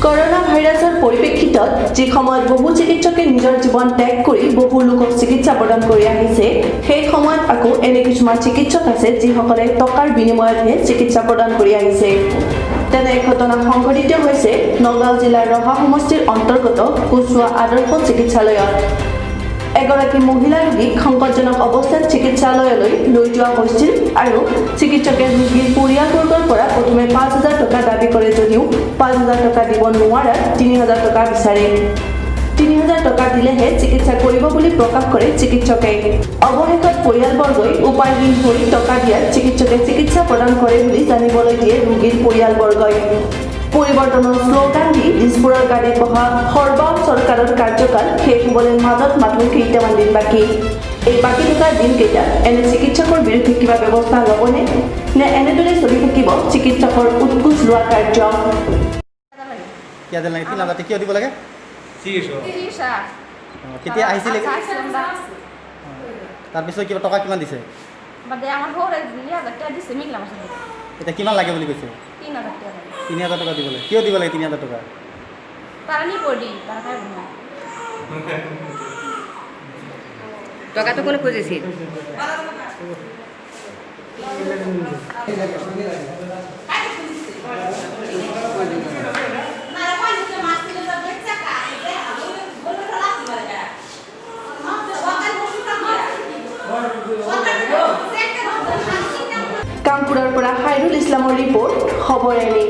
corona ভাইৰাসেৰ পৰিপ্ৰেক্ষিতত যে সময়ত বহু চিকিৎসকে নিজৰ জীৱন ত্যাগ কৰি বহু লোকক চিকিৎসা প্ৰদান কৰি আহিছে সেই সময়ত আকৌ এনে কিছুমান চিকিৎসক আছে যিসকলে টকাৰ বিনিময়তহে চিকিৎসা প্ৰদান কৰি আহিছে তেনে এক ঘটনা সংঘটিত হৈছে নগাঁও জিলাৰ ৰহা সমষ্টিৰ অন্তৰ্গত কুচুৱা আদৰ্শ চিকিৎসালয়ত এগৰাকী মহিলা ৰোগীক সংকটজনক অৱস্থাত চিকিৎসালয়লৈ লৈ যোৱা হৈছিল আৰু চিকিৎসকে ৰোগীৰ পৰিয়ালবৰ্গৰ পৰা প্ৰথমে ৫,০০০ টকা দাবী কৰে যদিও ৫,০০০ টকা দিব নোৱাৰাত ৩,০০০ টকা বিচাৰে ৩,০০০ টকা দিলেহে চিকিৎসা কৰিব বুলি প্ৰকাশ কৰে চিকিৎসকে অৱশেষত পৰিয়ালবৰ্গই উপায়হীন হৈ টকা দিয়াত চিকিৎসকে চিকিৎসা প্ৰদান কৰে বুলি জানিবলৈ দিয়ে ৰোগীৰ পৰিয়ালবৰ্গই পৰিৱৰ্তনৰ শ্লোগান দি দিছপুৰৰ গাড়ীত বহা সৰ্বাম চৰকাৰৰ কাৰ্যকাল শেষ হ'বলৈ মাজত মাত্ৰ কেইটামান দিন বাকী এই বাকী থকা দিনকেইটাত এনে চিকিৎসকৰ বিৰুদ্ধে কিবা ব্যৱস্থা ল'বনে নে এনেদৰে চলি থাকিব চিকিৎসকৰ উৎকোচ লোৱা কাৰ্য কিয় দিব লাগে কেতিয়া আহিছিলে তাৰপিছত কিবা টকা কিমান দিছে এতিয়া কিমান লাগে বুলি কৈছে 3,000 টকা দিবলৈ কিয় দিব লাগে 3,000 টকা টকাটো কোনে খুজিছিল কামপুৰৰ পৰা খাইৰুল ইছলামৰ ৰিপৰ্ট খবৰ এনে